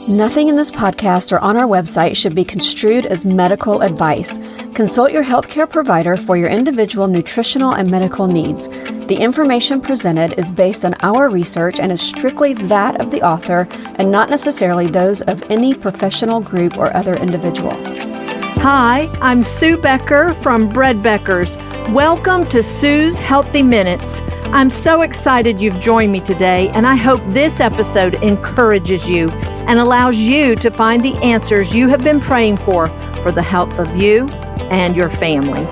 Nothing in this podcast or on our website should be construed as medical advice. Consult your healthcare provider for your individual nutritional and medical needs. The information presented is based on our research and is strictly that of the author and not necessarily those of any professional group or other individual. Hi, I'm Sue Becker from Bread Beckers. Welcome to Sue's Healthy Minutes. I'm so excited you've joined me today, and I hope this episode encourages you and allows you to find the answers you have been praying for the health of you and your family.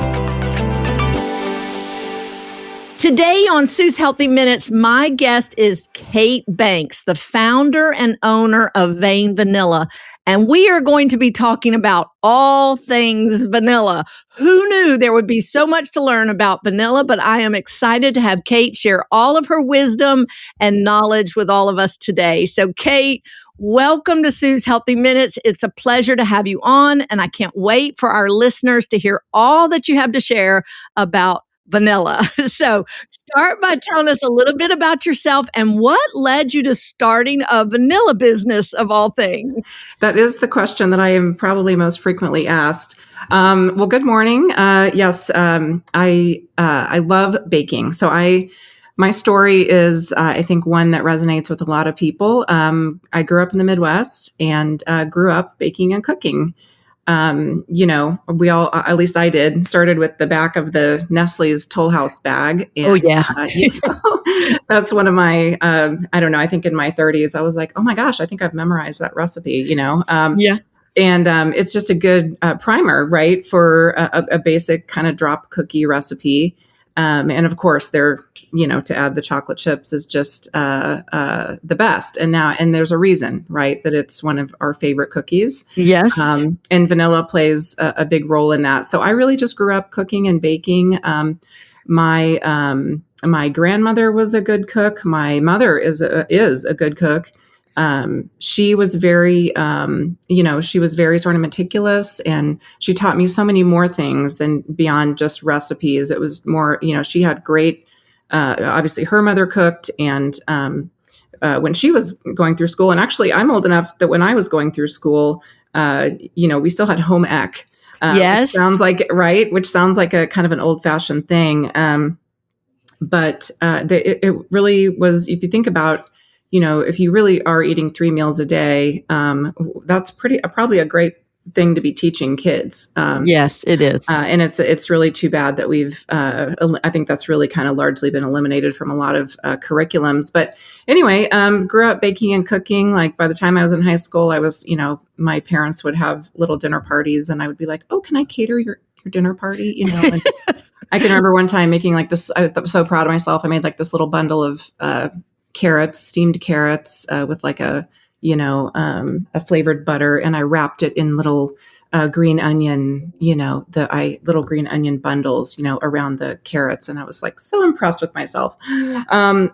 Today on Sue's Healthy Minutes, my guest is Kate Banks, the founder and owner of Vein Vanilla. And we are going to be talking about all things vanilla. Who knew there would be so much to learn about vanilla? But I am excited to have Kate share all of her wisdom and knowledge with all of us today. So Kate, welcome to Sue's Healthy Minutes. It's a pleasure to have you on, and I can't wait for our listeners to hear all that you have to share about vanilla. So start by telling us a little bit about yourself and what led you to starting a vanilla business of all things. That is the question that I am probably most frequently asked. Well, good morning. Yes, I love baking. So my story is, I think, one that resonates with a lot of people. I grew up in the Midwest and grew up baking and cooking. We all, at least I did, started with the back of the Nestle's Toll House bag. And, that's one of my, I think in my 30s, I was like, oh my gosh, I think I've memorized that recipe, And it's just a good primer, right, for a basic kind of drop cookie recipe. And of course, to add the chocolate chips is just the best. And there's a reason, right, that it's one of our favorite cookies. Yes. And vanilla plays a big role in that. So I really just grew up cooking and baking. My grandmother was a good cook. My mother is a good cook. She was very, she was very sort of meticulous, and she taught me so many more things than beyond just recipes. It was more, she had great, obviously her mother cooked, and when she was going through school, and actually I'm old enough that when I was going through school, we still had home ec. Yes. Which sounds like a kind of an old fashioned thing. But it really was, if you think about, if you really are eating 3 meals a day, that's probably a great thing to be teaching kids. Yes, it is. And it's really too bad that I think that's really kind of largely been eliminated from a lot of curriculums. But anyway, grew up baking and cooking. Like by the time I was in high school, I was, my parents would have little dinner parties, and I would be like, oh, can I cater your dinner party? And I can remember one time making like this, I was so proud of myself. I made like this little bundle of, steamed carrots, with like a flavored butter. And I wrapped it in little, green onion, little green onion bundles, around the carrots. And I was like so impressed with myself.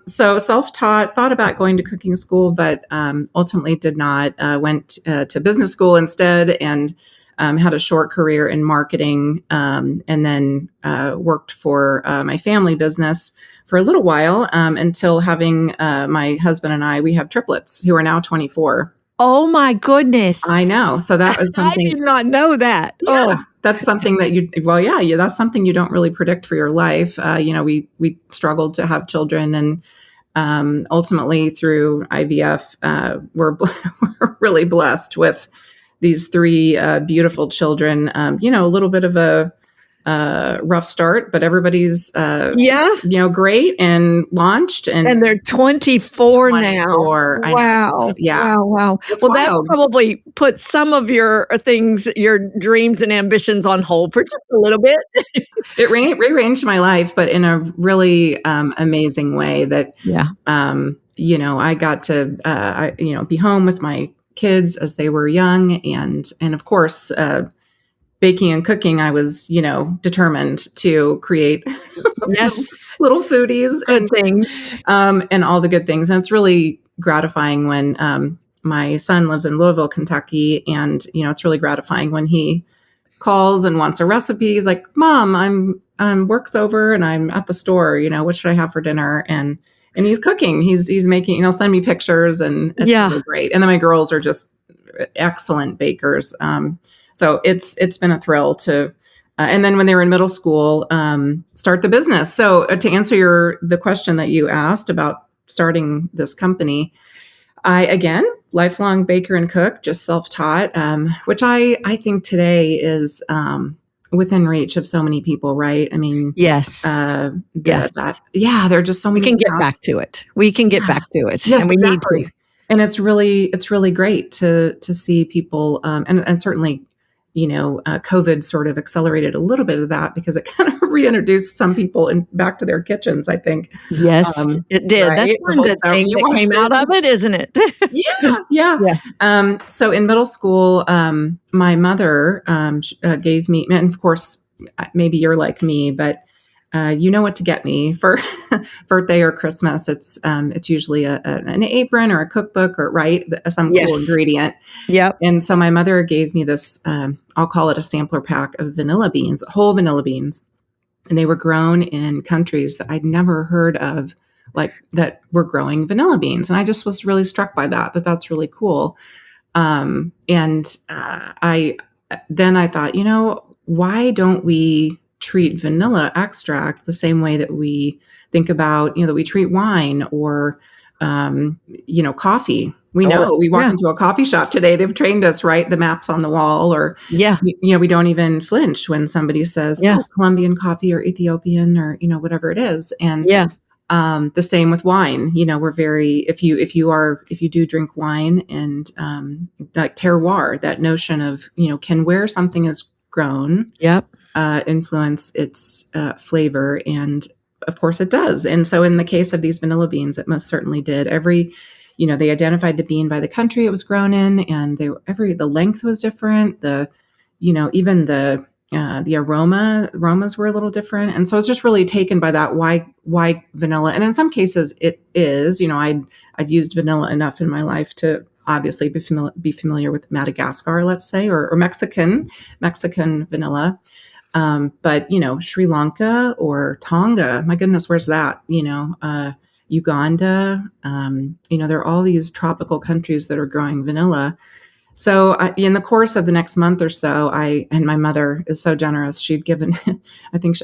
So self-taught, thought about going to cooking school, but, ultimately did not, went, to business school instead, and, had a short career in marketing, and then, worked for, my family business for a little while, until having my husband and we have triplets who are now 24. Oh my goodness. I know. So that was something. I did not know that. Yeah, that's something that that's something you don't really predict for your life. We struggled to have children, and ultimately through IVF, we're really blessed with these 3 beautiful children. A little bit of a rough start, but everybody's great and launched, and they're 24 now. Wow. Yeah. Wow. It's well, wild. That probably put some of your things, your dreams and ambitions on hold for just a little bit. It rearranged my life, but in a really amazing way that, I got to, be home with my kids as they were young. And of course, baking and cooking, I was, determined to create little foodies and things, and all the good things. And it's really gratifying when my son lives in Louisville, Kentucky. And, it's really gratifying when he calls and wants a recipe. He's like, Mom, work's over and I'm at the store, what should I have for dinner? And he's cooking, he's making, send me pictures, and it's really great. And then my girls are just excellent bakers. So it's been a thrill to, and then when they were in middle school, start the business. So to answer the question that you asked about starting this company, again, lifelong baker and cook, just self-taught, which I think today is within reach of so many people, right? I mean, yes. There are just so many. We can get back to it. We can get back to it. Yes, and we exactly. need to. And it's really great to see people, and certainly, COVID sort of accelerated a little bit of that because it kind of reintroduced some people back to their kitchens, I think. Yes, it did. Right? That's one good thing that came out of it, isn't it? Yeah. So in middle school, my mother gave me, and of course, maybe you're like me, but you know what to get me for birthday or Christmas. It's usually an apron or a cookbook or some cool ingredient. Yep. And so my mother gave me this, I'll call it a sampler pack of vanilla beans, whole vanilla beans. And they were grown in countries that I'd never heard of, like that were growing vanilla beans. And I just was really struck by that's really cool. I thought, why don't we treat vanilla extract the same way that we think about, that we treat wine or, coffee. We walk into a coffee shop today, they've trained us, right? The maps on the wall, or, we don't even flinch when somebody says, Colombian coffee or Ethiopian or, whatever it is. And the same with wine, we're very, if you do drink wine and like terroir, that notion of, where something is grown. Influence its flavor, and of course it does. And so in the case of these vanilla beans, it most certainly did. They identified the bean by the country it was grown in, and the length was different. Even the aromas were a little different. And so I was just really taken by that. Why vanilla? And in some cases it is, I'd used vanilla enough in my life to obviously be familiar with Madagascar, let's say, or Mexican vanilla. But Sri Lanka or Tonga, my goodness, where's that? Uganda, there are all these tropical countries that are growing vanilla. So in the course of the next month or so, and my mother is so generous, she'd given,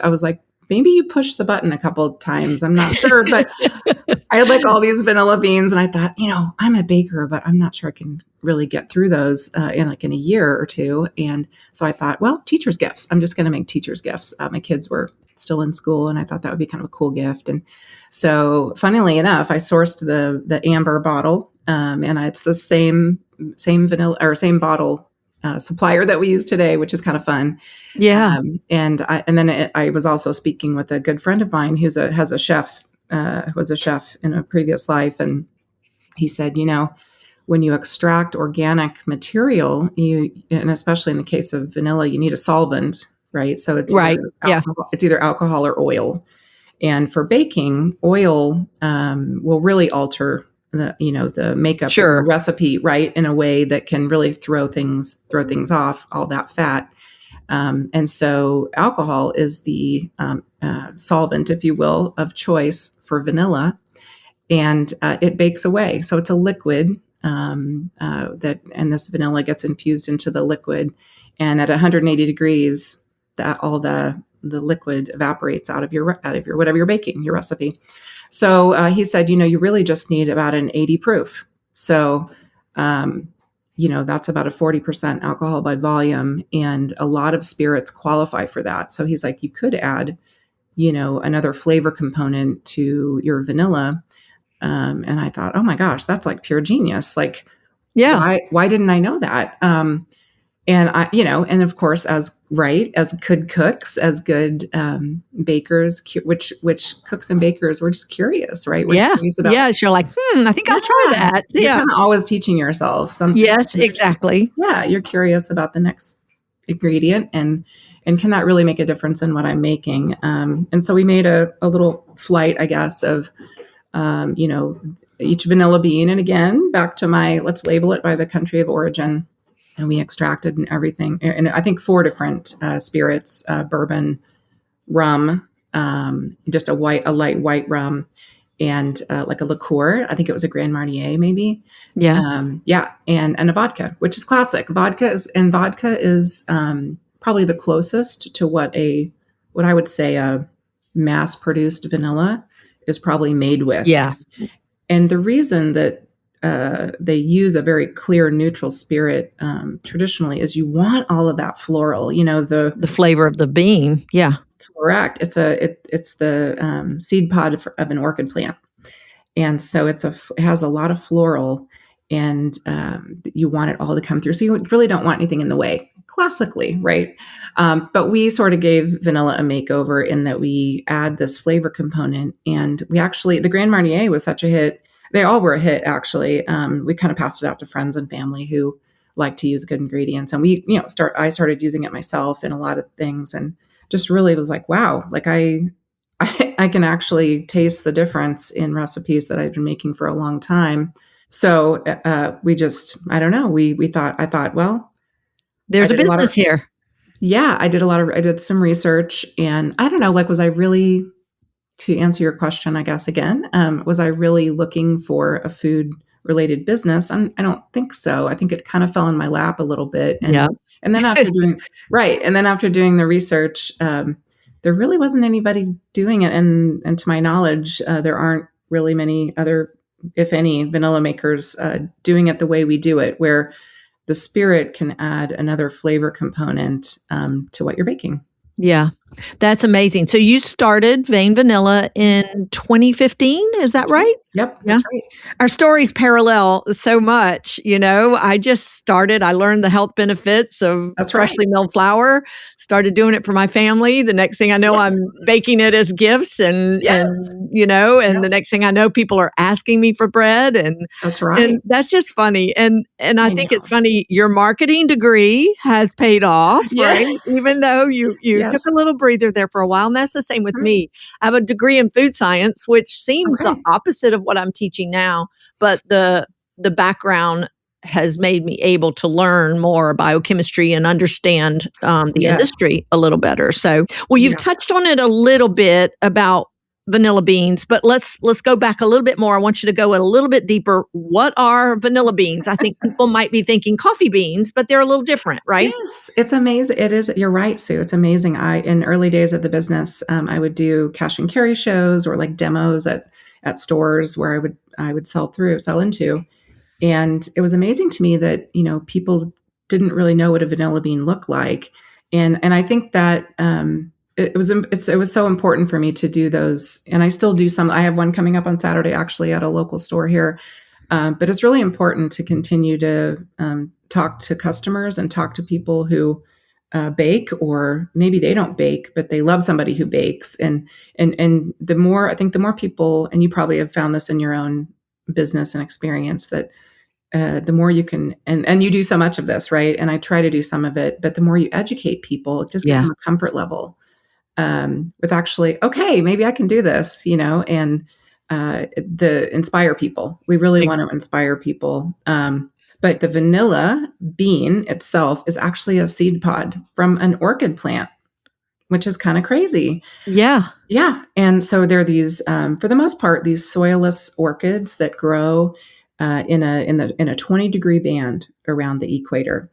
I was like, maybe you pushed the button a couple of times. I'm not sure, but I had like all these vanilla beans, and I thought, I'm a baker, but I'm not sure I can really get through those in a year or two. And so I thought, well, teacher's gifts. I'm just going to make teacher's gifts. My kids were still in school, and I thought that would be kind of a cool gift. And so, funnily enough, I sourced the amber bottle, and it's the same vanilla or same bottle supplier that we use today, which is kind of fun. Yeah. I was also speaking with a good friend of mine who's was a chef in a previous life. And he said, when you extract organic material, and especially in the case of vanilla, you need a solvent, right? So it's it's either alcohol or oil. And for baking, oil will really alter the makeup of the recipe, right, in a way that can really throw things off, all that fat. And so alcohol is the solvent, if you will, of choice for vanilla, and it bakes away. So it's a liquid and this vanilla gets infused into the liquid, and at 180 degrees, all the liquid evaporates out of your whatever you're baking, your recipe. So he said, you really just need about an 80 proof. So, that's about a 40% alcohol by volume, and a lot of spirits qualify for that. So he's like, you could add, another flavor component to your vanilla. And I thought, oh my gosh, that's like pure genius. Like, why didn't I know that? And and of course, as good cooks, as good bakers, which cooks and bakers, we're just curious, right? We're curious about, you're like, I think I'll try that. You're kind of always teaching yourself something. Yes, exactly. Yeah, you're curious about the next ingredient, and can that really make a difference in what I'm making? And so we made a little flight, I guess, of each vanilla bean, and again, back to let's label it by the country of origin. And we extracted and everything. And I think 4 different spirits, bourbon, rum, just a light white rum, and like a liqueur. I think it was a Grand Marnier, maybe. Yeah. Yeah, and a vodka, which is classic. Vodka is probably the closest to what I would say a mass produced vanilla is probably made with. Yeah. And the reason that they use a very clear neutral spirit traditionally is you want all of that floral, The flavor of the bean. Yeah. correct. It's the seed pod of an orchid plant. And so it has a lot of floral, and you want it all to come through. So you really don't want anything in the way, classically, right? But we sort of gave vanilla a makeover in that we add this flavor component. And the Grand Marnier was such a hit. They all were a hit, actually. We kind of passed it out to friends and family who like to use good ingredients. And I started using it myself in a lot of things, and just really was like, wow, like I can actually taste the difference in recipes that I've been making for a long time. So I don't know. I thought, well, there's a business here. Yeah, I did some research, and I don't know, like, to answer your question, I guess again, was I really looking for a food related business? I don't think so. I think it kind of fell in my lap a little bit. And then after doing the research, there really wasn't anybody doing it. And to my knowledge, there aren't really many other, if any, vanilla makers doing it the way we do it, where the spirit can add another flavor component to what you're baking. Yeah, that's amazing. So you started Vein Vanilla in 2015, is that right? Yep, that's right. Our stories parallel so much. I learned the health benefits of freshly milled flour, started doing it for my family. The next thing I know, I'm baking it as gifts and the next thing I know, people are asking me for bread, and that's right. And that's just funny. And I think it's funny, your marketing degree has paid off, right? Even though you took a little breather there for a while. And that's the same with me. I have a degree in food science, which seems the opposite of what I'm teaching now, but the background has made me able to learn more biochemistry and understand the industry a little better. So, you've touched on it a little bit about vanilla beans, but let's go back a little bit more. I want you to go a little bit deeper. What are vanilla beans? I think people might be thinking coffee beans, but they're a little different, right? Yes, it's amazing. It is. You're right, Sue. It's amazing. In early days of the business, I would do cash and carry shows or like demos at stores where I would sell into. And it was amazing to me that, people didn't really know what a vanilla bean looked like. And I think that it was so important for me to do those. And I still do some. I have one coming up on Saturday, actually, at a local store here. But it's really important to continue to talk to customers and talk to people who bake, or maybe they don't bake, but they love somebody who bakes. And the more people, and you probably have found this in your own business and experience, that the more you can, and you do so much of this, right? And I try to do some of it, but the more you educate people, it just gives them a comfort level with actually, okay, maybe I can do this, and inspire people. We really want to inspire people. But the vanilla bean itself is actually a seed pod from an orchid plant, which is kind of crazy. Yeah. Yeah. And so there are these, for the most part, these soilless orchids that grow in a 20-degree band around the equator.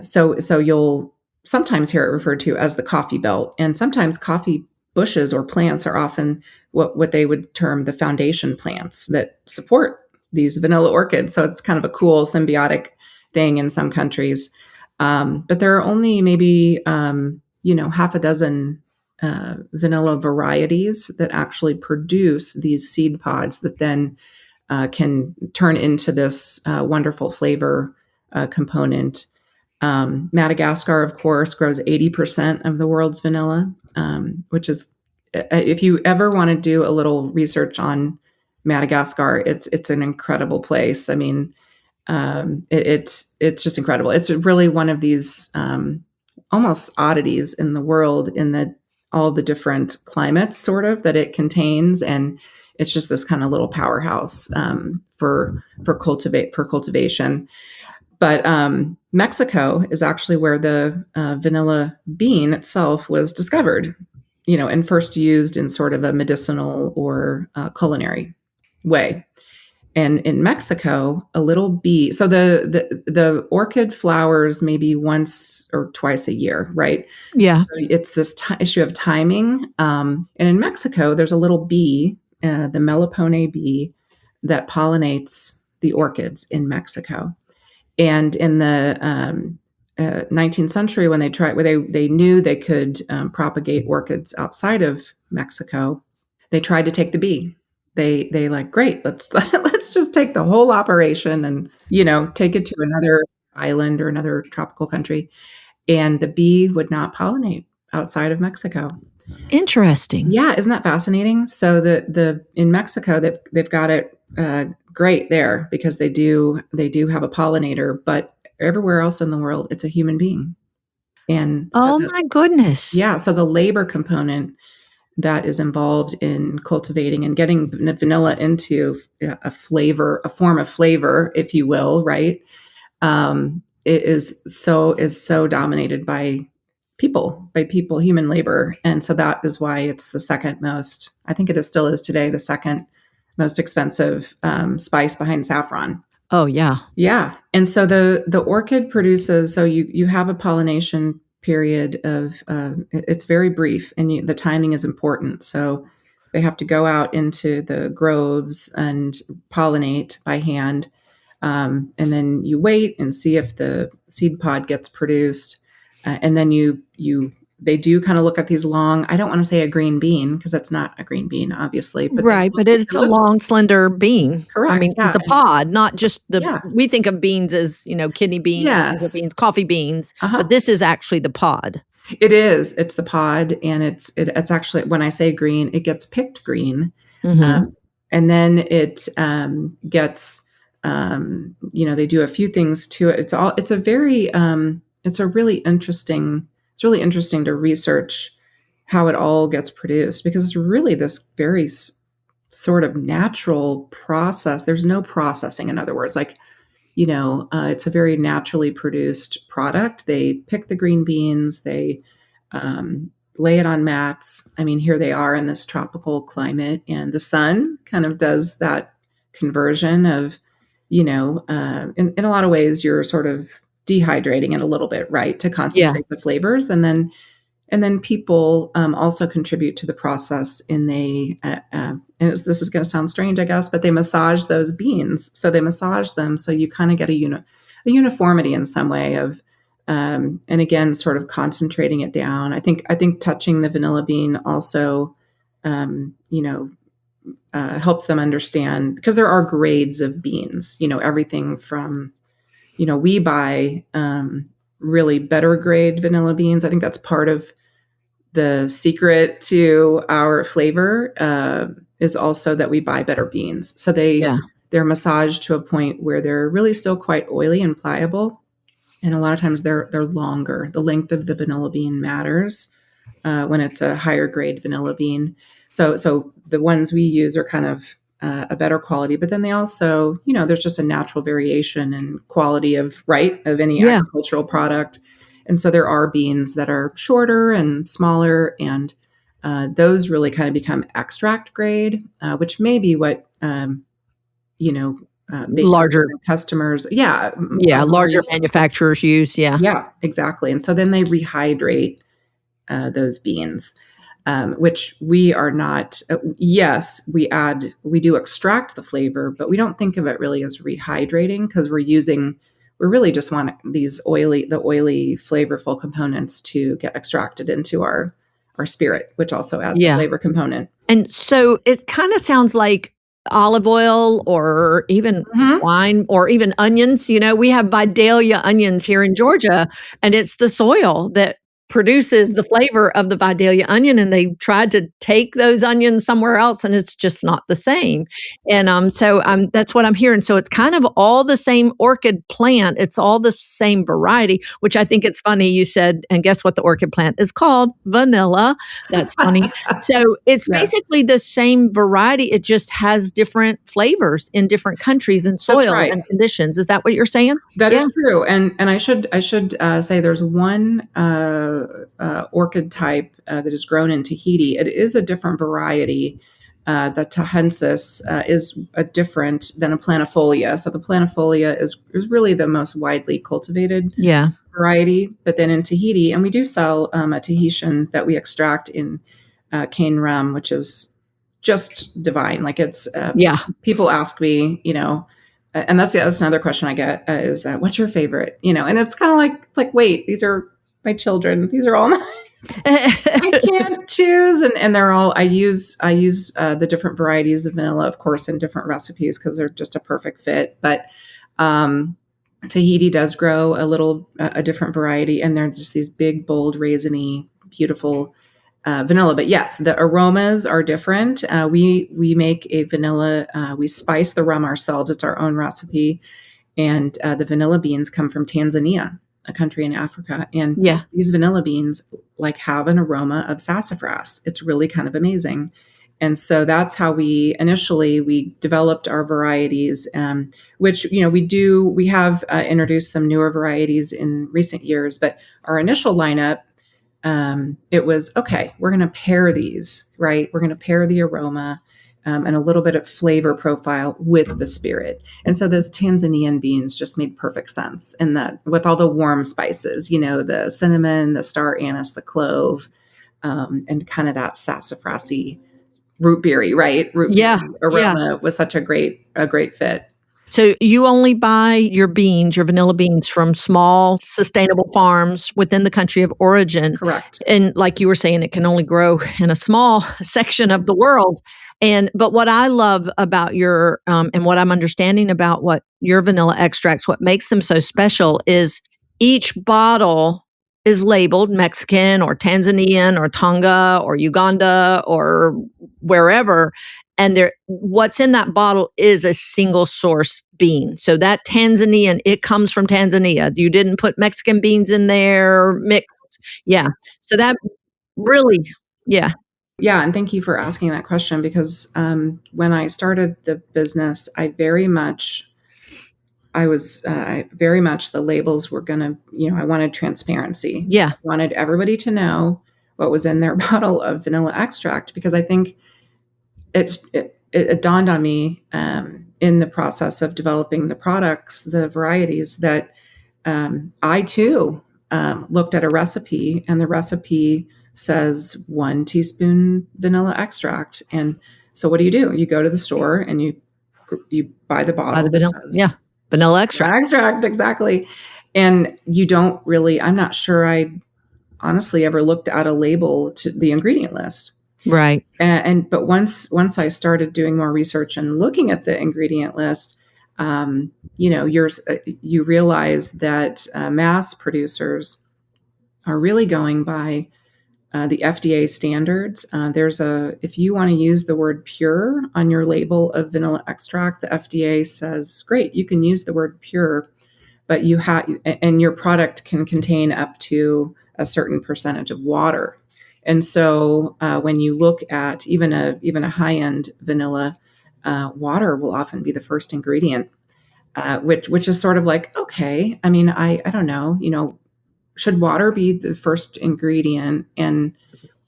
So you'll sometimes hear it referred to as the coffee belt, and sometimes coffee bushes or plants are often what they would term the foundation plants that support these vanilla orchids. So it's kind of a cool symbiotic thing in some countries. But there are only maybe, half a dozen vanilla varieties that actually produce these seed pods that then can turn into this wonderful flavor component. Madagascar, of course, grows 80% of the world's vanilla, which is, if you ever want to do a little research on Madagascar, it's an incredible place. I mean, it's just incredible. It's really one of these almost oddities in the world, in that all the different climates sort of that it contains, and it's just this kind of little powerhouse for cultivation. But Mexico is actually where the vanilla bean itself was discovered. and first used in sort of a medicinal or culinary way. And in Mexico, a little bee. So the orchid flowers maybe once or twice a year, right? Yeah. So it's this issue of timing. And in Mexico, there's a little bee, the Melipone bee, that pollinates the orchids in Mexico. And in the 19th century, when they knew they could propagate orchids outside of Mexico, they tried to take the bee. They like, great, let's just take the whole operation and take it to another island or another tropical country, and the bee would not pollinate outside of Mexico. Interesting. Yeah, isn't that fascinating? So the in Mexico they've got it great there because they do have a pollinator, but everywhere else in the world it's a human being. And so my goodness. Yeah, so the labor component that is involved in cultivating and getting vanilla into a form of flavor, if you will, right? It is so dominated by people, human labor. And so that is why it's the second most, I think it still is today, the second most expensive spice behind saffron. Oh, yeah. Yeah. And so the orchid produces, so you have a pollination period of, it's very brief, and the timing is important. So they have to go out into the groves and pollinate by hand. And then you wait and see if the seed pod gets produced. And then they do kind of look at these long, I don't want to say a green bean because that's not a green bean, obviously. But right. But it's a long, slender bean. Correct. I mean, yeah. It's a pod, not just we think of beans as, kidney beans, yes. beans, coffee beans, but this is actually the pod. It is. It's the pod. And it's actually, when I say green, it gets picked green. Mm-hmm. And then it gets, they do a few things to it. It's really interesting to research how it all gets produced, because it's really this very sort of natural process. There's no processing, in other words, it's a very naturally produced product. They pick the green beans, they lay it on mats. I mean, here they are in this tropical climate, and the sun kind of does that conversion of, in a lot of ways, you're sort of dehydrating it a little bit, right, to concentrate the flavors, and then people also contribute to the process and this is going to sound strange, I guess, but they massage those beans. So they massage them so you kind of get a uniformity in some way of, and again, sort of concentrating it down. I think touching the vanilla bean also, helps them understand, because there are grades of beans. Everything from we buy really better grade vanilla beans. I think that's part of the secret to our flavor is also that we buy better beans. So they're massaged to a point where they're really still quite oily and pliable. And a lot of times they're longer. The length of the vanilla bean matters when it's a higher grade vanilla bean. So the ones we use are kind of a better quality, but then they also, there's just a natural variation in quality of any agricultural product. And so there are beans that are shorter and smaller, and those really kind of become extract grade, which may be what, larger customers. Larger manufacturers use. Yeah, exactly. And so then they rehydrate those beans. Which we are not, yes, we do extract the flavor, but we don't think of it really as rehydrating, because we really just want the oily, flavorful components to get extracted into our spirit, which also adds a flavor component. And so it kind of sounds like olive oil or even wine or even onions. We have Vidalia onions here in Georgia, and it's the soil that produces the flavor of the Vidalia onion, and they tried to take those onions somewhere else, and it's just not the same. And so that's what I'm hearing. So it's kind of all the same orchid plant. It's all the same variety, which I think it's funny you said, and guess what the orchid plant is called? Vanilla. That's funny. So it's basically the same variety. It just has different flavors in different countries and soil and conditions. Is that what you're saying? That is true. And I should say there's one orchid type that is grown in Tahiti. It is a different variety. The Tahensis is a different than a planifolia. So the planifolia is really the most widely cultivated variety. But then in Tahiti, and we do sell a Tahitian that we extract in cane rum, which is just divine. Like it's, people ask me, and that's another question I get is, what's your favorite? And it's kind of like, wait, these are my children. These are all mine. I can't choose. And they're all, I use the different varieties of vanilla, of course, in different recipes because they're just a perfect fit. But Tahiti does grow a different variety, and they're just these big, bold, raisiny, beautiful vanilla. But yes, the aromas are different. We make a vanilla, we spice the rum ourselves. It's our own recipe. And the vanilla beans come from Tanzania, a country in Africa. And these vanilla beans have an aroma of sassafras. It's really kind of amazing. And so that's how we developed our varieties, which, we have introduced some newer varieties in recent years, but our initial lineup, it was, okay, we're going to pair these, right? We're going to pair the aroma and a little bit of flavor profile with the spirit. And so those Tanzanian beans just made perfect sense in that with all the warm spices, the cinnamon, the star anise, the clove, and kind of that sassafrasy root beery, right? Root beery aroma was such a great fit. So you only buy your vanilla beans from small, sustainable farms within the country of origin. Correct. And like you were saying, it can only grow in a small section of the world. But what I love about your, and what I'm understanding about what your vanilla extracts, what makes them so special is each bottle is labeled Mexican or Tanzanian or Tonga or Uganda or wherever. And what's in that bottle is a single source bean. So that Tanzanian, it comes from Tanzania. You didn't put Mexican beans in there mixed. Yeah. So that really, Yeah. And thank you for asking that question because when I started the business, very much the labels were going to, I wanted transparency. Yeah. I wanted everybody to know what was in their bottle of vanilla extract because I think it dawned on me in the process of developing the products, the varieties, that I too looked at a recipe, and the recipe says 1 teaspoon vanilla extract. And so what do? You go to the store and you buy the bottle. Buy the vanilla, vanilla extract. Extract, exactly. And you don't really, I'm not sure I honestly ever looked at a label to the ingredient list. Right. But once I started doing more research and looking at the ingredient list, you realize that mass producers are really going by the FDA standards. If you want to use the word pure on your label of vanilla extract, the FDA says, great, you can use the word pure, but and your product can contain up to a certain percentage of water. And so when you look at even a high-end vanilla, water will often be the first ingredient, which is sort of like, okay, I mean, I don't know, should water be the first ingredient? And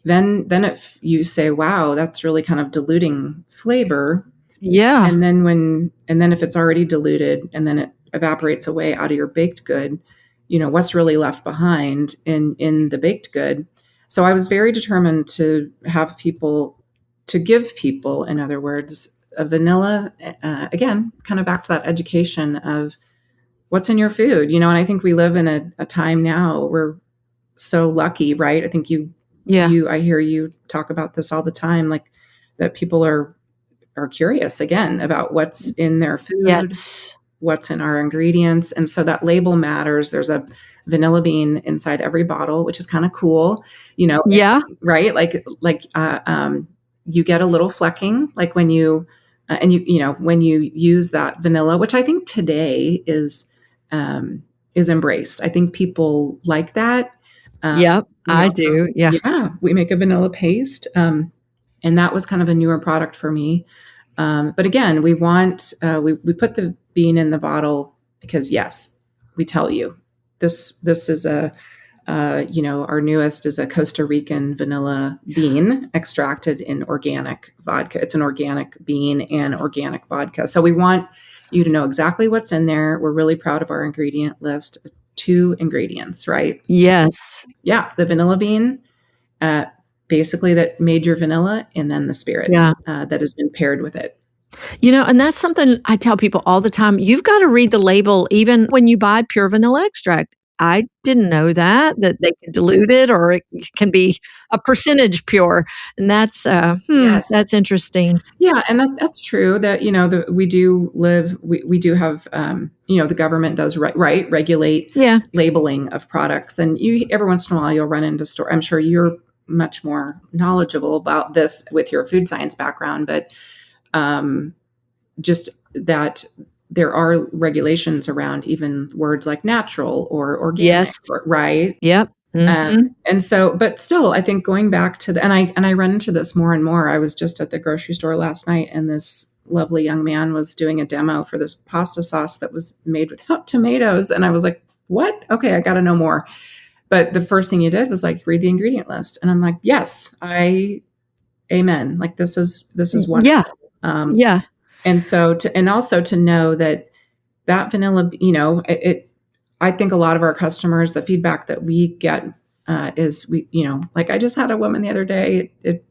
then if you say, wow, that's really kind of diluting flavor. Yeah. And then if it's already diluted and then it evaporates away out of your baked good, what's really left behind in the baked good. So I was very determined to give people, in other words, a vanilla, again, kind of back to that education of what's in your food, and I think we live in a time now, we're so lucky, right? I think I hear you talk about this all the time, like that people are curious again about what's in their food. Yes. What's in our ingredients. And so that label matters. There's a vanilla bean inside every bottle, which is kind of cool, Yeah. Right. You get a little flecking, like when you, when you use that vanilla, which I think today is embraced. I think people like that. Yep. I do. Yeah. Yeah. We make a vanilla paste. And that was kind of a newer product for me. But again, we want, we put the bean in the bottle because yes, we tell you this is a our newest is a Costa Rican vanilla bean extracted in organic vodka. It's an organic bean and organic vodka. So we want you to know exactly what's in there. We're really proud of our ingredient list. 2 ingredients, right? Yes. Yeah, the vanilla bean, basically that made your vanilla, and then the spirit that has been paired with it. And that's something I tell people all the time. You've got to read the label even when you buy pure vanilla extract. I didn't know that they can dilute it, or it can be a percentage pure. And that's, that's interesting. Yeah. And that's true that, we do have, the government does regulate labeling of products. And every once in a while you'll run into store. I'm sure you're much more knowledgeable about this with your food science background, but just that there are regulations around even words like natural or organic, right? Yep. Mm-hmm. And so, but still, I think going back to and I run into this more and more. I was just at the grocery store last night, and this lovely young man was doing a demo for this pasta sauce that was made without tomatoes. And I was like, what? Okay, I got to know more. But the first thing you did was like, read the ingredient list. And I'm like, yes, amen. Like this is wonderful. Yeah. And so also to know that vanilla, I think a lot of our customers, the feedback that we get is like I just had a woman the other day, it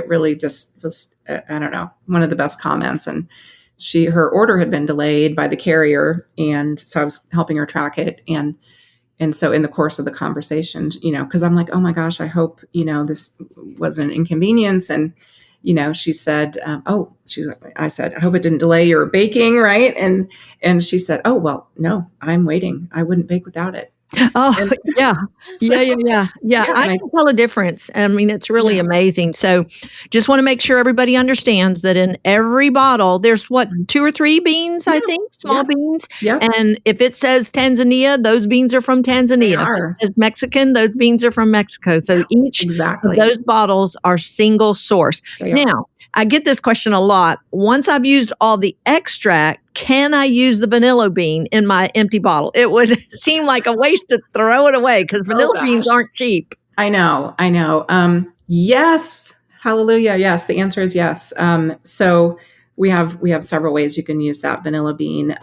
really just was, I don't know, one of the best comments. And her order had been delayed by the carrier. And so I was helping her track it. And so in the course of the conversation, cause I'm like, oh my gosh, I hope, this wasn't an inconvenience. And she said, I said, I hope it didn't delay your baking. Right. And she said, oh, well, no, I'm waiting. I wouldn't bake without it. Oh, yeah. Yeah. I can tell a difference. I mean, it's really amazing. So just want to make sure everybody understands that in every bottle, there's 2 or 3 beans, I think, small beans. Yeah. And if it says Tanzania, those beans are from Tanzania. If it says Mexican, those beans are from Mexico. So each of those bottles are single source. Now, I get this question a lot. Once I've used all the extract, can I use the vanilla bean in my empty bottle? It would seem like a waste to throw it away because vanilla beans aren't cheap. I know. Yes. Hallelujah. Yes. The answer is yes. So we have several ways you can use that vanilla bean.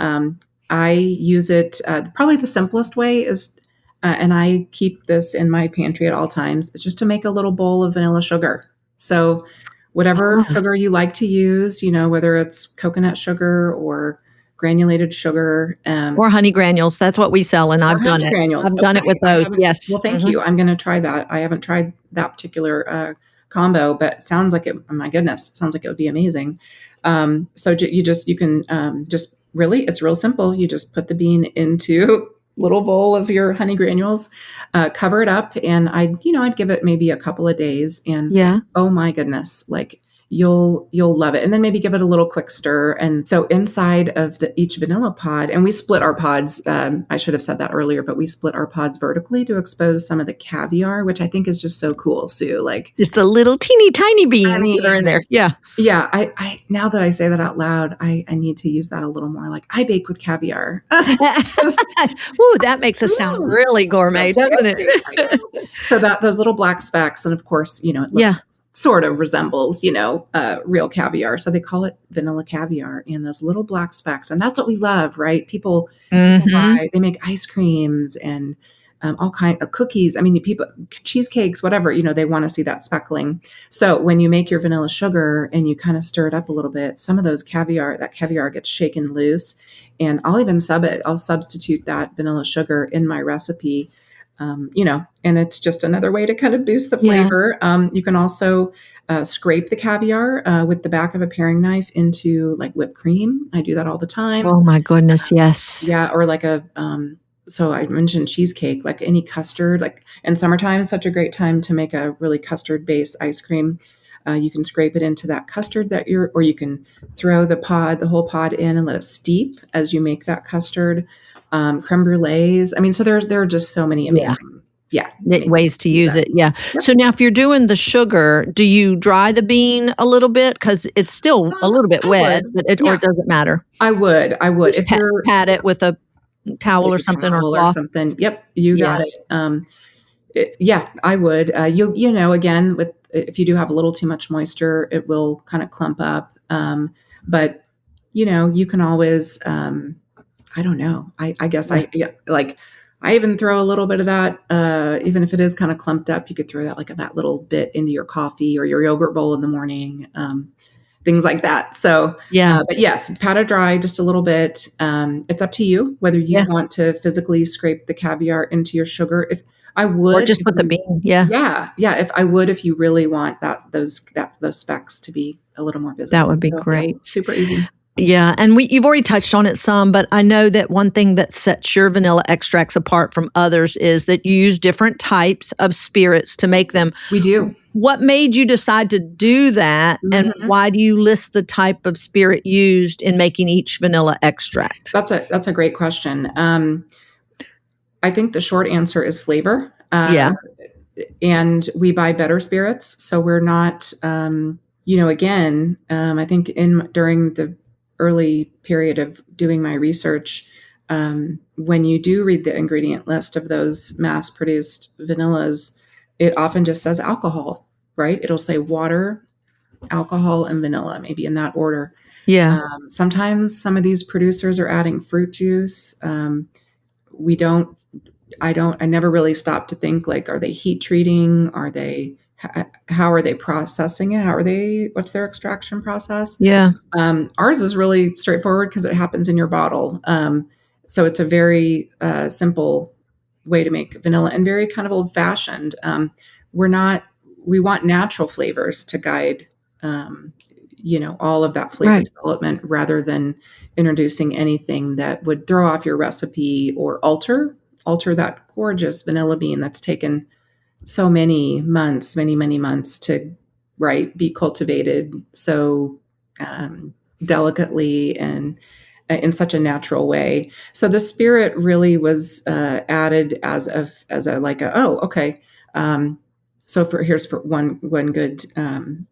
I use it, probably the simplest way is, and I keep this in my pantry at all times, is just to make a little bowl of vanilla sugar. So whatever sugar you like to use, whether it's coconut sugar or granulated sugar. Or honey granules. That's what we sell, and I've done it. Granules. I've done it with those, yes. Well, thank you. I'm going to try that. I haven't tried that particular combo, but it sounds like it, oh my goodness, it sounds like it would be amazing. So you can just really, it's real simple. You just put the bean into little bowl of your honey granules, cover it up. And I'd give it maybe a couple of days, and oh my goodness, like you'll love it. And then maybe give it a little quick stir. And so inside of each vanilla pod, and we split our pods, I should have said that earlier, but we split our pods vertically to expose some of the caviar, which I think is just so cool, Sue. Like just a little teeny tiny beans that are in there. Yeah. Yeah. I now that I say that out loud, I need to use that a little more. Like I bake with caviar. Ooh, that makes us sound really gourmet, doesn't it? So those little black specks, and of course, it looks sort of resembles, real caviar. So they call it vanilla caviar, and those little black specks. And that's what we love, right? People buy, they make ice creams and all kinds of cookies. I mean, people, cheesecakes, whatever, they want to see that speckling. So when you make your vanilla sugar and you kind of stir it up a little bit, some of that caviar gets shaken loose, and I'll even I'll substitute that vanilla sugar in my recipe. And it's just another way to kind of boost the flavor. You can also scrape the caviar with the back of a paring knife into like whipped cream. I do that all the time. Oh my goodness, yes. Yeah, or like so I mentioned cheesecake, like any custard, like in summertime, it's such a great time to make a really custard-based ice cream. You can scrape it into that custard or you can throw the whole pod in and let it steep as you make that custard. Creme brulees. I mean, so there are just so many amazing, ways to use it. Yeah. Yep. So now if you're doing the sugar, do you dry the bean a little bit? Because it's still a little bit wet, or does it matter? I would. Just pat it with a towel or something, or cloth. Or something. Yep. You got it. Yeah, I would. Again, with if you do have a little too much moisture, it will kind of clump up. But you can always. I don't know. I guess I even throw a little bit of that. Even if it is kind of clumped up, you could throw that little bit into your coffee or your yogurt bowl in the morning. Things like that. So, Yeah. but yes, pat it dry just a little bit. It's up to you whether you want to physically scrape the caviar into your sugar. If I would, Or just put the bean. Yeah. yeah. If you really want those specks to be a little more visible, That would be great. Yeah, super easy. Yeah. And you've already touched on it some, but I know that one thing that sets your vanilla extracts apart from others is that you use different types of spirits to make them. We do. What made you decide to do that? And why do you list the type of spirit used in making each vanilla extract? That's a great question. I think the short answer is flavor. And we buy better spirits. So we're not, I think during the early period of doing my research, when you do read the ingredient list of those mass produced vanillas, it often just says alcohol, right? It'll say water, alcohol, and vanilla, maybe in that order. Yeah. Sometimes some of these producers are adding fruit juice. I never really stopped to think, like, are they heat treating? How are they processing it? What's their extraction process? Yeah. Ours is really straightforward because it happens in your bottle. So it's a very simple way to make vanilla and very kind of old fashioned. We want natural flavors to guide, all of that flavor development rather than introducing anything that would throw off your recipe or alter that gorgeous vanilla bean that's taken so many months to be cultivated so delicately and in such a natural way. So the spirit really was added here's one good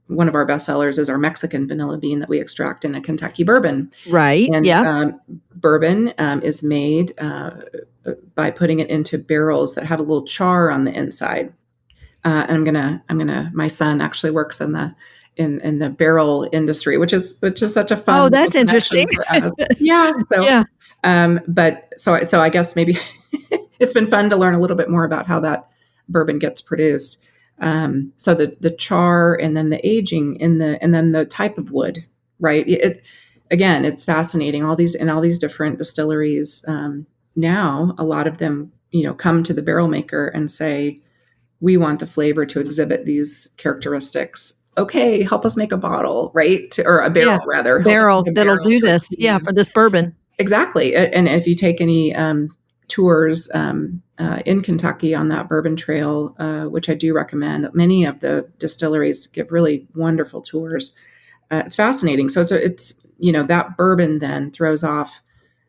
one of our best sellers is our Mexican vanilla bean that we extract in a Kentucky bourbon. Right. And bourbon is made by putting it into barrels that have a little char on the inside. And my son actually works in the barrel industry, which is such a fun. Oh, that's interesting. For us. Yeah. So, so I guess maybe it's been fun to learn a little bit more about how that bourbon gets produced. So the char and then the aging and then the type of wood, right? It's fascinating. All these different distilleries, now a lot of them, come to the barrel maker and say, we want the flavor to exhibit these characteristics. Okay, help us make a bottle, right? Or a barrel, rather. Barrel that'll do this. Yeah, for this bourbon. Exactly. And if you take any tours in Kentucky on that bourbon trail, which I do recommend, many of the distilleries give really wonderful tours. It's fascinating. So it's that bourbon then throws off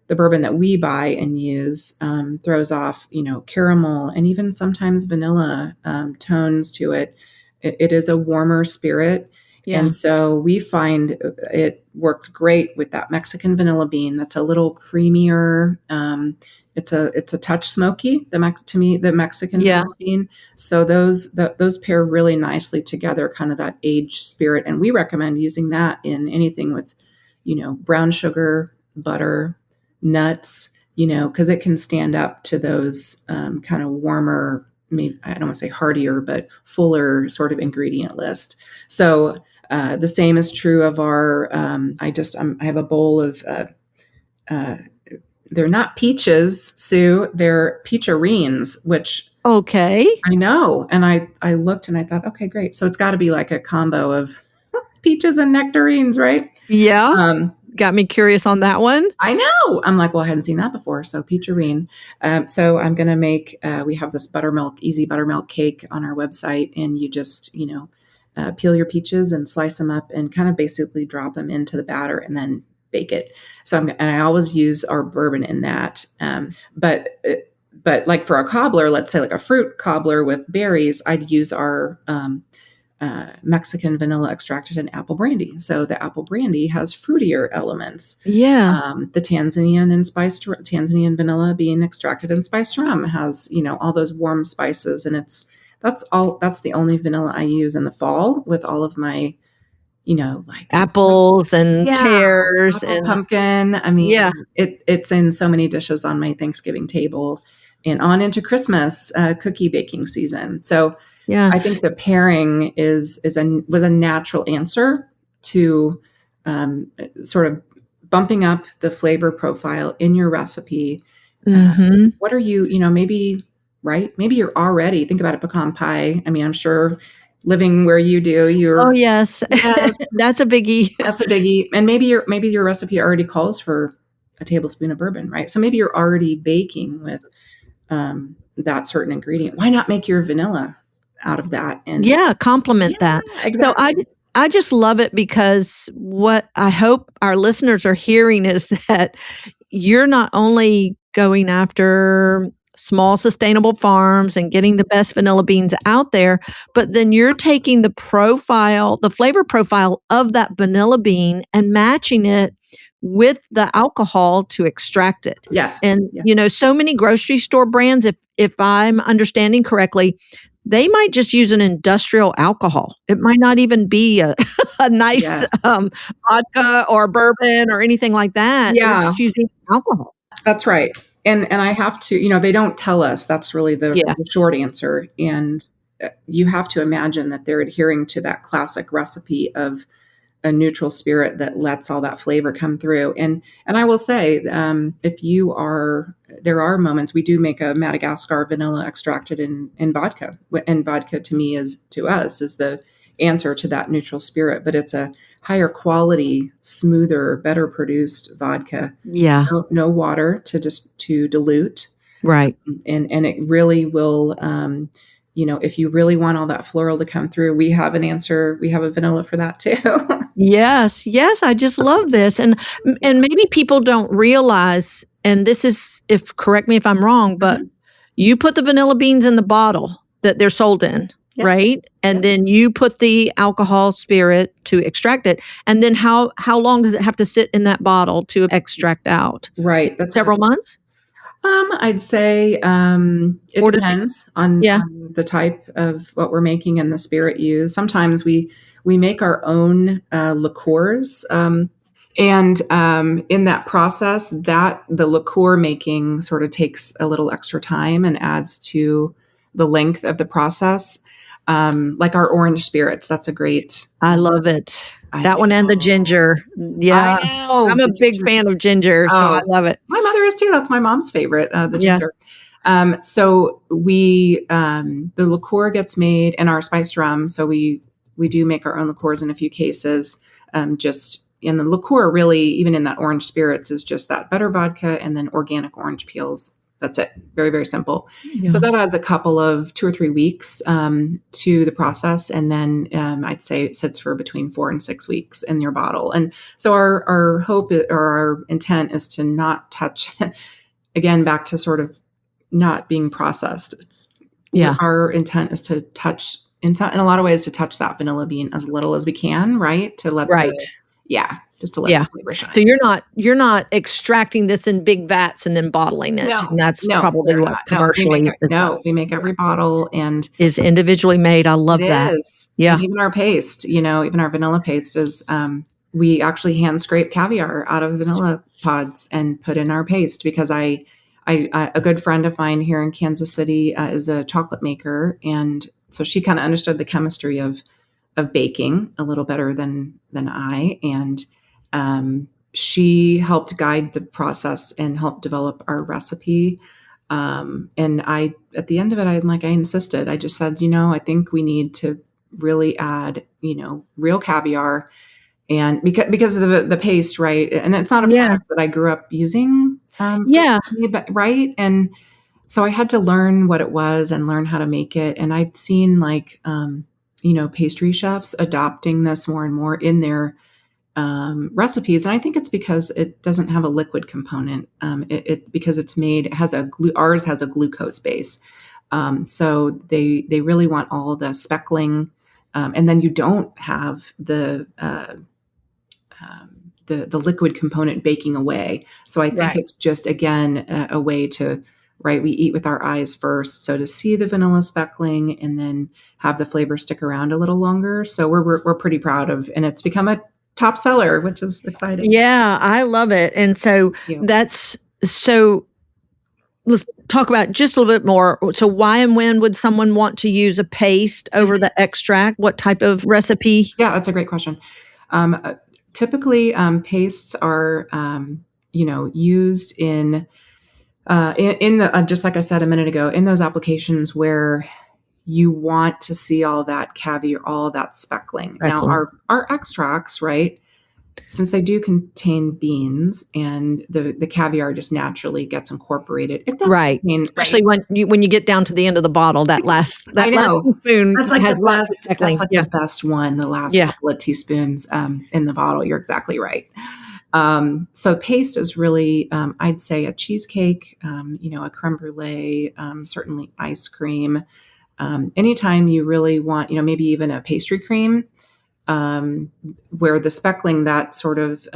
the bourbon that we buy and use, throws off, caramel and even sometimes vanilla tones to it. It is a warmer spirit. Yeah. And so we find it works great with that Mexican vanilla bean that's a little creamier. It's a touch smoky, the Mexican vanilla bean. So those pair really nicely together, kind of that aged spirit. And we recommend using that in anything with, brown sugar, butter, nuts, because it can stand up to those kind of warmer, maybe I don't want to say heartier, but fuller sort of ingredient list. So the same is true of our. I have a bowl of. They're not peaches, Sue. They're peacherines, which. Okay. I know, and I looked and I thought, okay, great. So it's got to be like a combo of peaches and nectarines, right? Yeah. Got me curious on that one. I know. I'm like, well, I hadn't seen that before. So peacherine. So I'm going to make, we have this easy buttermilk cake on our website. And you just, peel your peaches and slice them up and kind of basically drop them into the batter and then bake it. So I always use our bourbon in that. But like for a cobbler, let's say like a fruit cobbler with berries, I'd use our Mexican vanilla extracted in apple brandy. So the apple brandy has fruitier elements. Yeah. The Tanzanian vanilla being extracted in spiced rum has, all those warm spices, and that's the only vanilla I use in the fall with all of my, like Apples and yeah, pears apple and pumpkin. I yeah. mean, it's in so many dishes on my Thanksgiving table and on into Christmas cookie baking season. So Yeah. I think the pairing was a natural answer to sort of bumping up the flavor profile in your recipe. Mm-hmm. What are you, maybe, right? Maybe you're already, think about a pecan pie. I mean, I'm sure living where you do, Oh, yes. yes, That's a biggie. that's a biggie. And maybe your recipe already calls for a tablespoon of bourbon, right? So maybe you're already baking with that certain ingredient. Why not make your vanilla out of that? And Yeah, complement that. So exactly. I just love it because what I hope our listeners are hearing is that you're not only going after small sustainable farms and getting the best vanilla beans out there, but then you're taking the flavor profile of that vanilla bean and matching it with the alcohol to extract it. Yes. And Yeah. so many grocery store brands, if I'm understanding correctly, they might just use an industrial alcohol. It might not even be a nice Yes. vodka or bourbon or anything like that. They're Yeah. just using alcohol. That's right. And I have to, they don't tell us. That's really the short answer. And you have to imagine that they're adhering to that classic recipe of a neutral spirit that lets all that flavor come through. And I will say, there are moments we do make a Madagascar vanilla extracted in vodka. And vodka to us is the answer to that neutral spirit, but it's a higher quality, smoother, better produced vodka. Yeah. No water to dilute. Right. And it really will, if you really want all that floral to come through, we have an answer. We have a vanilla for that too. Yes. I just love this. And maybe people don't realize, and this is, correct me if I'm wrong, but you put the vanilla beans in the bottle that they're sold in, Yes. right? And then you put the alcohol spirit to extract it. And then how long does it have to sit in that bottle to extract out? Right. That's Several months? I'd say it depends on the type of what we're making and the spirit used. Sometimes we make our own liqueurs. And in that process, the liqueur making sort of takes a little extra time and adds to the length of the process. Like our orange spirits, that's a great. I love it. That one and the ginger. Yeah. I know. I'm a big fan of ginger, so I love it. My mother is too. That's my mom's favorite, the ginger. So the liqueur gets made in our spiced rum. So we do make our own liqueurs in a few cases. Just in the liqueur, really, even in that orange spirits, is just that better vodka and then organic orange peels. That's it. Very, very simple. Yeah. So that adds a couple of 2 or 3 weeks to the process. And then I'd say it sits for between 4 and 6 weeks in your bottle. And so our hope or our intent is to not touch, again, back to sort of not being processed. Our intent is to touch, in a lot of ways, to touch that vanilla bean as little as we can, right? To let just to let the flavor shine. So you're not extracting this in big vats and then bottling it. No, and that's probably what commercially. We make every bottle and is individually made. I love that. Is. Yeah. And even our paste, even our vanilla paste is, we actually hand scrape caviar out of vanilla pods and put in our paste because a good friend of mine here in Kansas City is a chocolate maker. And so she kind of understood the chemistry of baking a little better than I. And she helped guide the process and help develop our recipe. And at the end of it, I insisted, I just said, I think we need to really add, real caviar and because of the paste, right. And it's not a product that I grew up using. Right. And so I had to learn what it was and learn how to make it. And I'd seen pastry chefs adopting this more and more in their recipes. And I think it's because it doesn't have a liquid component. Because it's made, ours has a glucose base. So they really want all the speckling And then you don't have the liquid component baking away. So I think Right. it's just, again, a way to, right, we eat with our eyes first. So to see the vanilla speckling and then have the flavor stick around a little longer. So we're pretty proud of, and it's become a top seller, which is exciting. Yeah, I love it. And so let's talk about just a little bit more. So why and when would someone want to use a paste over the extract? What type of recipe? Yeah, that's a great question. Typically, pastes are, used in the, just like I said a minute ago, in those applications where you want to see all that caviar, all that speckling. Now, our extracts, right, since they do contain beans and the caviar just naturally gets incorporated, it does contain, especially when you get down to the end of the bottle, that last spoon. That's like has the best. speckling. That's like the best one. The last couple of teaspoons in the bottle. You're exactly right. So paste is really, I'd say, a cheesecake, a creme brulee, certainly ice cream. Anytime you really want, maybe even a pastry cream, where the speckling, that sort of,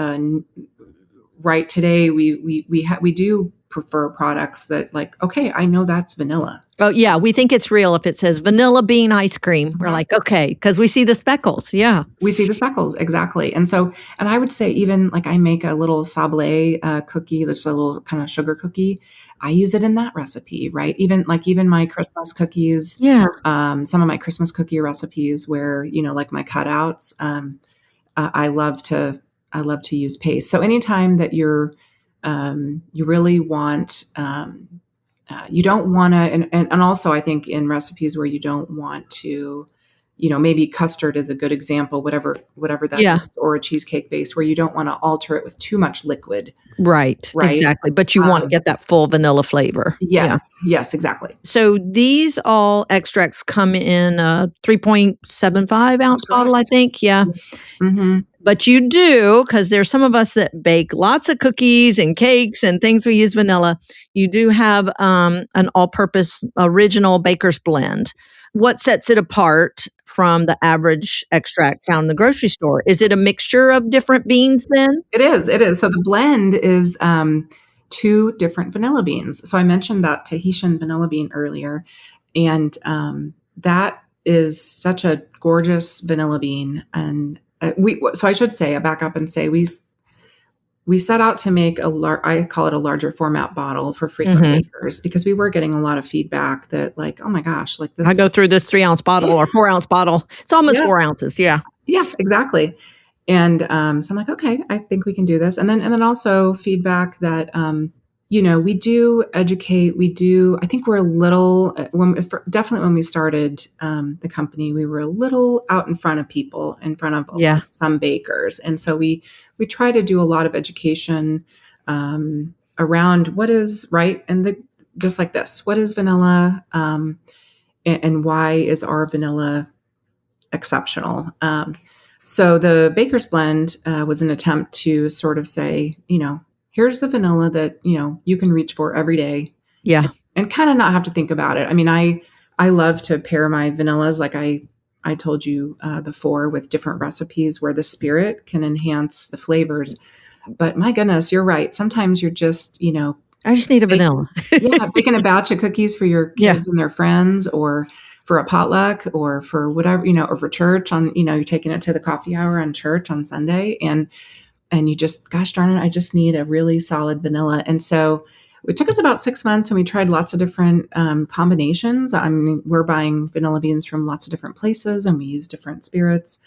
right, today we do prefer products that, like, okay, I know that's vanilla. Oh yeah, we think it's real if it says vanilla bean ice cream. We're like, okay, because we see the speckles. Yeah, we see the speckles, exactly. And I would say, even like, I make a little sablé cookie, that's a little kind of sugar cookie. I use it in that recipe, right? Even my Christmas cookies. Yeah. Some of my Christmas cookie recipes where, like my cutouts, I love to use paste. So anytime that you really want, you don't want to, and also I think in recipes where you don't want to, maybe custard is a good example, whatever that is, or a cheesecake base, where you don't want to alter it with too much liquid. Right. Exactly. But you want to get that full vanilla flavor. Yes, exactly. So these all extracts come in a 3.75 ounce bottle, I think. Yeah. Yes. Mm-hmm. But you do, because there's some of us that bake lots of cookies and cakes and things we use vanilla. You do have an all-purpose original baker's blend. What sets it apart from the average extract found in the grocery store? Is it a mixture of different beans then? It is. So the blend is 2 different vanilla beans. So I mentioned that Tahitian vanilla bean earlier, and that is such a gorgeous vanilla bean. And so I should say, I back up and say we set out to make I call it a larger format bottle for frequent bakers, because we were getting a lot of feedback that, like, oh my gosh, like this. I go through this 3 ounce bottle or 4 ounce bottle. It's almost 4 ounces. Yeah. Yeah, exactly. And so I'm like, okay, I think we can do this. And then also feedback that, we do educate. I think we're a little, definitely when we started the company, we were a little out in front of people, in front of some bakers. And so we try to do a lot of education around what is right. And just like this, what is vanilla and why is our vanilla exceptional? So the Baker's Blend was an attempt to sort of say, here's the vanilla that, you can reach for every day. Yeah. And kind of not have to think about it. I mean, I love to pair my vanillas, like I told you before, with different recipes where the spirit can enhance the flavors. But my goodness, you're right. Sometimes you're just, I just need a vanilla. Baking a batch of cookies for your kids and their friends, or for a potluck, or for whatever, or for church on, you're taking it to the coffee hour on church on Sunday, and you just, gosh darn it, I just need a really solid vanilla. And so it took us about 6 months, and we tried lots of different combinations. I mean, we're buying vanilla beans from lots of different places, and we use different spirits.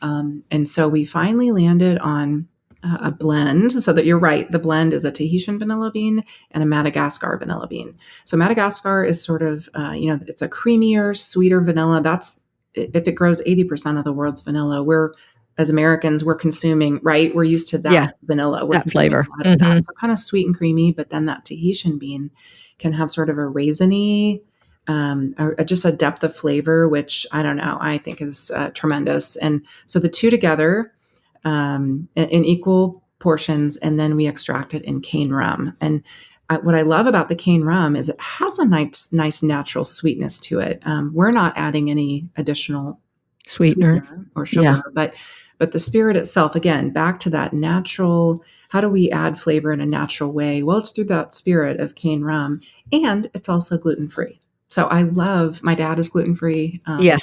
And so we finally landed on a blend. So that you're right, the blend is a Tahitian vanilla bean and a Madagascar vanilla bean. So Madagascar is sort of, it's a creamier, sweeter vanilla. That's, if it grows 80% of the world's vanilla, as Americans, we're consuming, right? We're used to that vanilla. We're that flavor. A lot of that. So kind of sweet and creamy, but then that Tahitian bean can have sort of a raisiny, just a depth of flavor, which I don't know, I think is tremendous. And so the two together in equal portions, and then we extract it in cane rum. And what I love about the cane rum is it has a nice natural sweetness to it. We're not adding any additional Sweetener. or sugar, but the spirit itself, again, back to that natural, how do we add flavor in a natural way? Well, it's through that spirit of cane rum, and it's also gluten-free. So I love, my dad is gluten-free. Yeah.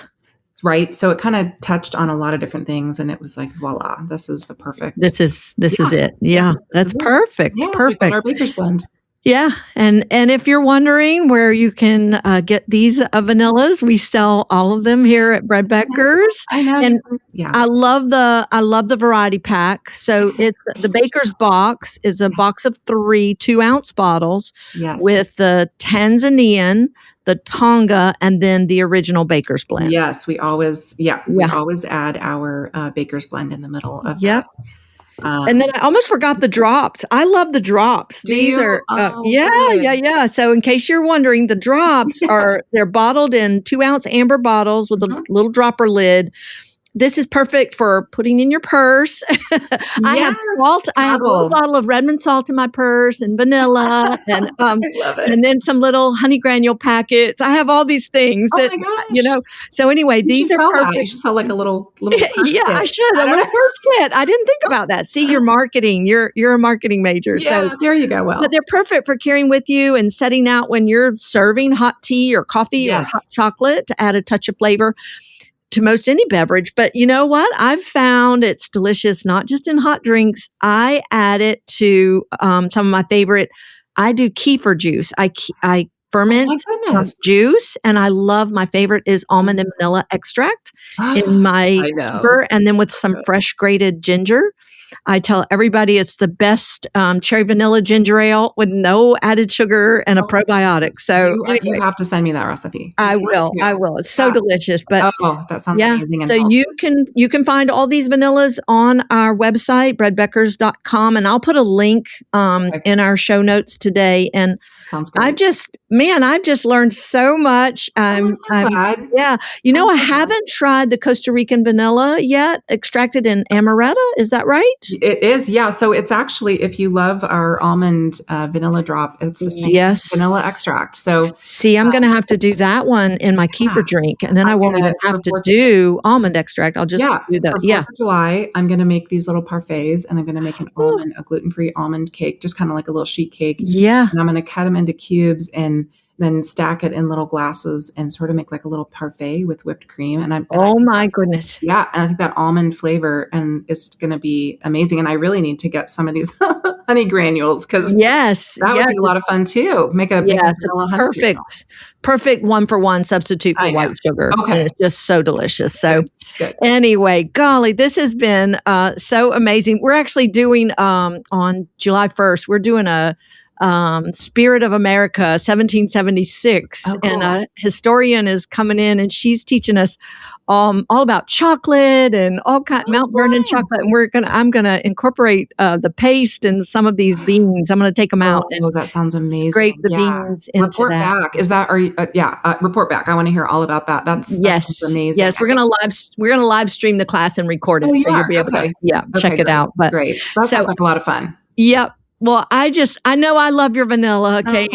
Right. So it kind of touched on a lot of different things, and it was like, voila, this is the perfect. This is it. Yeah. That's perfect. Yeah, Perfect. So our Baker's Blend. Yeah. And if you're wondering where you can get these vanillas, we sell all of them here at Bread Becker's. I know. And yeah. I love the variety pack. So it's the Baker's box is a box of 3 2-ounce bottles with the Tanzanian, the Tonga, and then the original Baker's Blend. Yes, we always add our Baker's Blend in the middle of that. And then I almost forgot the drops. I love the drops. These are, yeah. So in case you're wondering, the drops they're bottled in 2-ounce amber bottles with a little dropper lid. This is perfect for putting in your purse. I have salt. I have a little bottle of Redmond salt in my purse and vanilla and I love it. and then some little honey granule packets. I have all these things that, so anyway, these are perfect. You should sell like a little yeah, I should. A little purse kit. I didn't think about that. See, you're marketing. You're a marketing major. Yeah, so there you go. Well, but they're perfect for carrying with you and setting out when you're serving hot tea or coffee or hot chocolate to add a touch of flavor to most any beverage. But you know what? I've found it's delicious, not just in hot drinks. I add it to some of my favorite. I do kefir juice. I ferment juice, and I love, my favorite is almond and vanilla extract in my kefir, and then with some fresh grated ginger. I tell everybody it's the best cherry vanilla ginger ale with no added sugar and a probiotic. So you have to send me that recipe. I will. It's so delicious. But that sounds amazing. So you can find all these vanillas on our website, breadbeckers.com, and I'll put a link in our show notes today. And sounds great. I've just learned so much. I'm so glad. I haven't tried the Costa Rican vanilla yet, extracted in amaretto. Is that right? It is, yeah. So it's actually, if you love our almond vanilla drop, it's the same vanilla extract. So see, I'm going to have to do that one in my kefir drink, and then I won't even have to do almond extract. I'll just do that. For 4th of July, I'm going to make these little parfaits, and I'm going to make a gluten-free almond cake, just kind of like a little sheet cake. Yeah. And I'm going to cut them into cubes and then stack it in little glasses and sort of make like a little parfait with whipped cream. And my goodness. Yeah. And I think that almond flavor is going to be amazing. And I really need to get some of these honey granules because that would be a lot of fun too. Make a vanilla honey perfect 1-for-1 substitute for white sugar. Okay. And it's just so delicious. So Good. Anyway, golly, this has been so amazing. We're actually doing on July 1st, we're doing a Spirit of America, 1776. And a historian is coming in, and she's teaching us all about chocolate and all Mount Vernon chocolate. And I'm gonna incorporate the paste and some of these beans. I'm gonna take them out. Oh, that sounds amazing! Scrape the beans into report that. Back. Is that? Are you? Report back. I want to hear all about that. That's amazing. Yes, we're gonna live stream the class and record it, so you'll be able to check it out. But great. That sounds like a lot of fun. Yep. Well, I know I love your vanilla, Kate.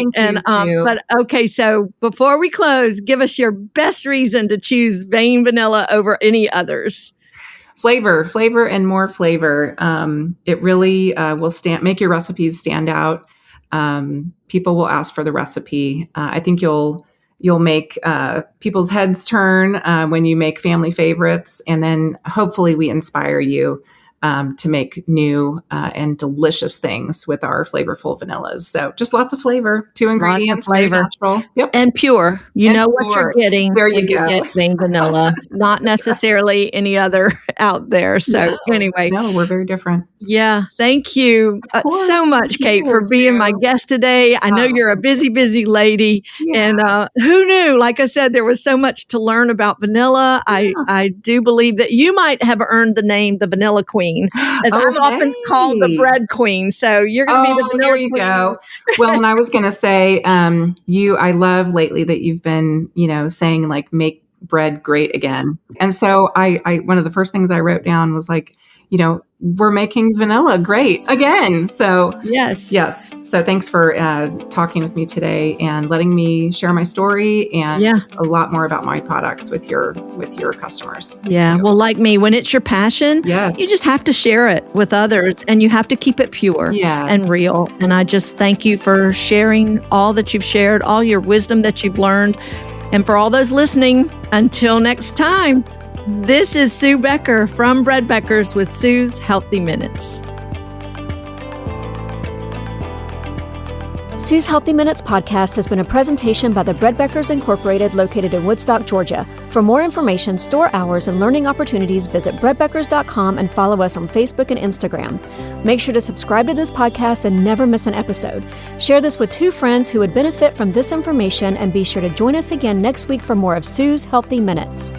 So before we close, give us your best reason to choose Vein Vanilla over any others. Flavor, and more flavor. It really will make your recipes stand out. People will ask for the recipe. I think you'll make people's heads turn when you make family favorites, and then hopefully we inspire you to make new and delicious things with our flavorful vanillas. So just lots of flavor, 2 ingredients, flavor, natural, and pure. You know what you're getting. There you go. Get Vein Vanilla, not necessarily any other out there. So anyway, we're very different. Yeah, thank you so much, Kate, for being my guest today. I know you're a busy lady, and who knew? Like I said, there was so much to learn about vanilla. I do believe that you might have earned the name the Vanilla Queen. As I'm often called the bread queen. So you're going to be the vanilla queen. Go. Well, and I was going to say, I love lately that you've been, saying like, make bread great again. And so I one of the first things I wrote down was like, we're making vanilla great again. So Yes. So thanks for talking with me today and letting me share my story and just a lot more about my products with your customers. Yeah. Well, like me, when it's your passion, you just have to share it with others and you have to keep it pure and real. And I just thank you for sharing all that you've shared, all your wisdom that you've learned. And for all those listening, until next time, this is Sue Becker from Bread Beckers with Sue's Healthy Minutes. Sue's Healthy Minutes podcast has been a presentation by the Bread Beckers Incorporated, located in Woodstock, Georgia. For more information, store hours, and learning opportunities, visit breadbeckers.com and follow us on Facebook and Instagram. Make sure to subscribe to this podcast and never miss an episode. Share this with 2 friends who would benefit from this information, and be sure to join us again next week for more of Sue's Healthy Minutes.